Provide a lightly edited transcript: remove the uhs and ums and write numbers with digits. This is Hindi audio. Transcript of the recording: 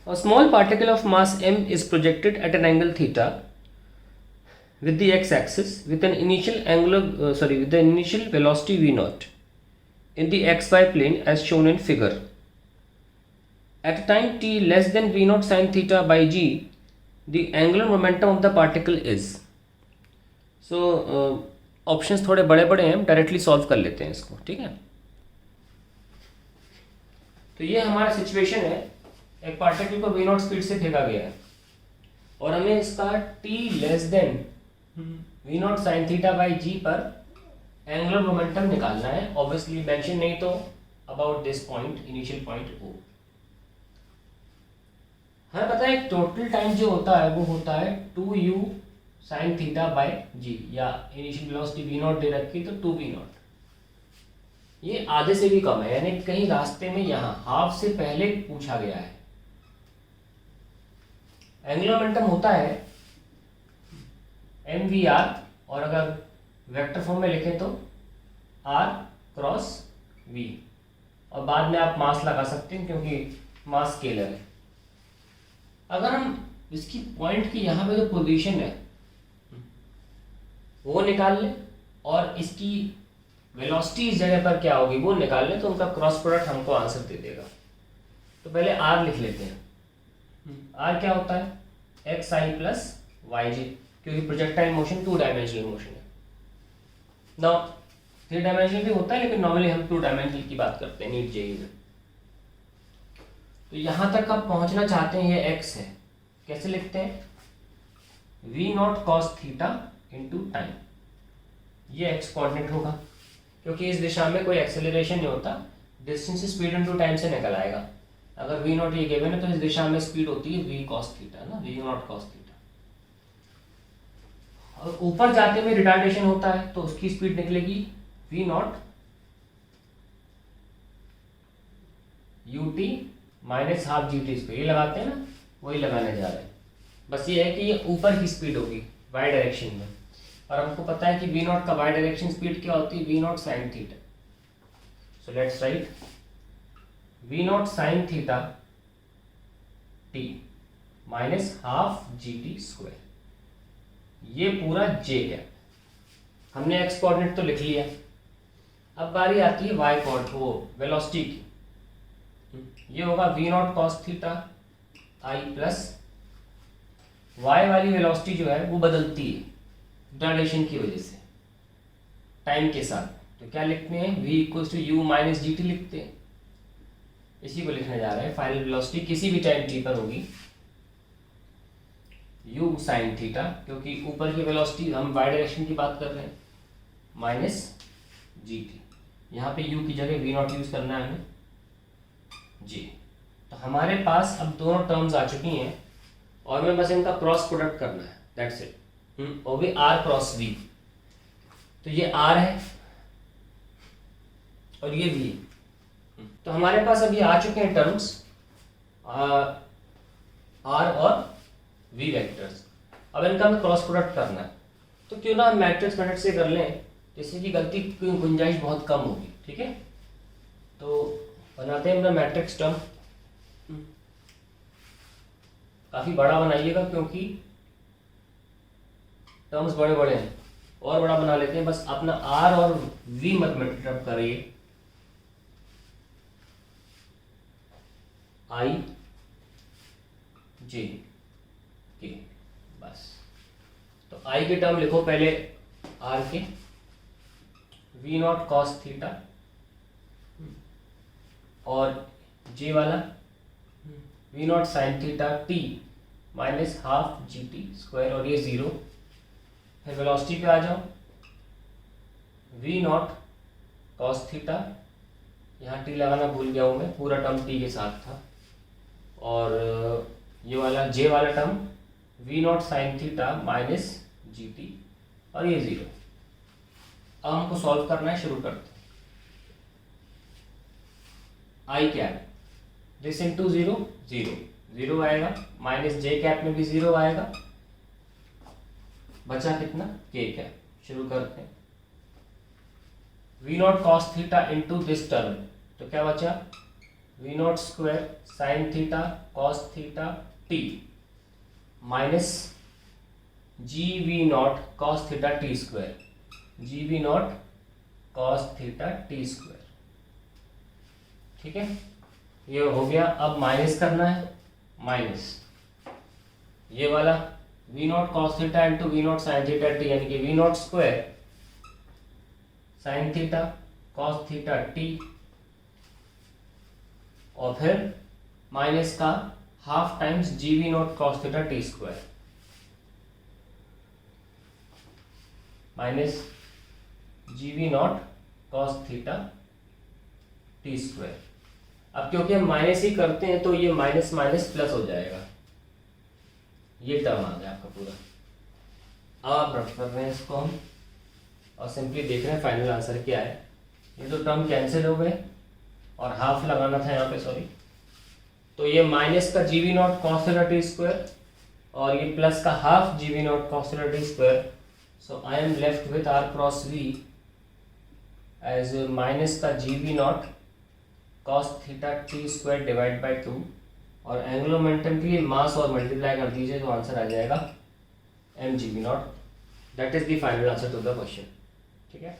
A small particle of mass m is projected at an angle theta with the x-axis with an initial with the initial velocity v naught in the xy plane as shown in figure. At a time t less than v naught sin theta by g, the angular momentum of the particle is. So options थोड़े बड़े बड़े हैं, हम डायरेक्टली सॉल्व कर लेते हैं इसको, ठीक है। तो ये हमारा सिचुएशन है, एक पार्टिकल को v नॉट स्पीड से फेंका गया है और हमें इसका t less than v naught sine theta by g पर एंगुलर मोमेंटम निकालना है। ऑब्वियसली मेंशन नहीं तो about this point, initial point O। हमें पता है टोटल टाइम जो होता है वो होता है 2u साइन थीटा बाई जी, या initial velocity v not they रखी तो 2v नॉट, ये आधे से भी कम है, यानी कहीं रास्ते में यहाँ हाफ से पहले पूछा गया है। एंगुलर मोमेंटम होता है mvr, और अगर वेक्टर फॉर्म में लिखें तो r क्रॉस v, और बाद में आप मास लगा सकते हैं क्योंकि मास स्केलर है। अगर हम इसकी पॉइंट की यहाँ पे जो पोजीशन है वो निकाल लें और इसकी वेलोसिटी इस जगह पर क्या होगी वो निकाल लें, तो उनका क्रॉस प्रोडक्ट हमको आंसर दे देगा। तो पहले r लिख लेते हैं। r क्या होता है? एक्स आई प्लस वाई जे, क्योंकि प्रोजेक्टाइल मोशन 2 डायमेंशनल मोशन है। ना 3 डायमेंशनल भी होता है, लेकिन नॉर्मली हम 2 डायमेंशनल की बात करते हैं नीट जेई में। तो यहाँ तक आप पहुँचना चाहते हैं, ये x है, कैसे लिखते हैं? v not cos theta into time, ये x कोऑर्डिनेट होगा, क्योंकि इस दिशा में कोई एक्सेलरेशन नहीं होता, डिस्टेंस स्पीड इंटू टाइम से निकल आएगा। अगर v नॉट ये गिवन है तो इस दिशा में स्पीड होती है v cos थीटा ना, v नॉट cos थीटा। और ऊपर जाते में रिटार्डेशन होता है तो उसकी स्पीड निकलेगी v not ut minus half gt speed, ये लगाते हैं ना, वही लगाने जा रहे हैं। बस ये है कि ये ऊपर की स्पीड होगी y डायरेक्शन में, और हमको पता है कि v नॉट का y डायरेक्शन स्पीड क्या होती है? v naught sine theta. So let's write v naught sine theta t minus half gt square, ये पूरा j है। हमने x कोऑर्डिनेट तो लिख लिया, अब बारी आती है y कोऑर्डिनेट, वो वेलोसिटी की। ये होगा v not cos theta i plus y वाली वेलोसिटी जो है वो बदलती है रिटार्डेशन की वजह से टाइम के साथ। तो क्या लिखते हैं? v equals to u minus g t लिखते हैं, इसी को लिखने जा रहे हैं। फाइनल वेलोसिटी किसी भी टाइम t पर होगी u साइन थीटा, क्योंकि ऊपर की वेलोसिटी हम y डायरेक्शन की बात कर रहे हैं, माइनस जी टी। यहाँ पे u की जगह v नॉट यूज करना है हमें जी। तो हमारे पास अब दोनों टर्म्स आ चुकी हैं और हमें बस इनका क्रॉस प्रोडक्ट करना है, दैट्स इट। और भी r क्रॉस v, तो ये r है और ये v। तो हमारे पास अभी आ चुके हैं टर्म्स r और v वेक्टर्स। अब इनका हमें क्रॉस प्रोडक्ट करना है, तो क्यों ना हम मैट्रिक्स मेथड से कर लें, जिससे कि गलती की गुंजाइश बहुत कम होगी, ठीक है। तो बनाते हैं अपना मैट्रिक्स टर्म, काफ़ी बड़ा बनाइएगा क्योंकि टर्म्स बड़े बड़े हैं, और बड़ा बना लेते हैं। बस अपना r और v मत मल्टीप्लाई करिए, i j k, बस। तो i के टर्म लिखो पहले r के, v नॉट कॉस थीटा, और j वाला v naught sine theta t minus half G T square, और ये 0। फिर वेलोसिटी पे आ जाओ, v नॉट कॉस थीटा, यहाँ t लगाना भूल गया हूँ मैं, पूरा टर्म t के साथ था, और ये वाला j वाला term v naught sine theta minus g T, और ये 0। अब हमको सॉल्व करना है, शुरू करते हैं। i क्या है? दिस इंटू 0 0 0 आएगा, माइनस j कैप में भी 0 आएगा, बचा कितना? k cap. शुरू करते हैं। v not cos theta into this term, तो क्या बचा? V not square sine theta cos theta t minus g v not cos theta t square, g v not cos theta t square. ठीक है, ये हो गया। अब माइनस करना है, माइनस ये वाला v not cos theta into v not sine theta t, यानी कि v not square sine theta cos theta t, और फिर माइनस का half times g v not cos theta t square, minus g v not cos theta t square. अब क्योंकि हम माइनस ही करते हैं तो ये माइनस माइनस प्लस हो जाएगा, ये टर्म आ गया आपका पूरा। अब आप रख कर रहे हैं इसको हम और सिंपली देख रहे हैं फाइनल आंसर क्या है। ये तो टर्म कैंसिल हो गए और हाफ लगाना था यहाँ पे, सॉरी। तो ये माइनस का g v not cos theta t square और ये प्लस का half g v not cos theta t square. So I am left with r cross v as minus का g v not cos theta t square divide by 2, और एंगुलर मोमेंटम के लिए मास और मल्टीप्लाई कर दीजिए तो आंसर आ जाएगा m g v not. That is the final answer to the question. ठीक है।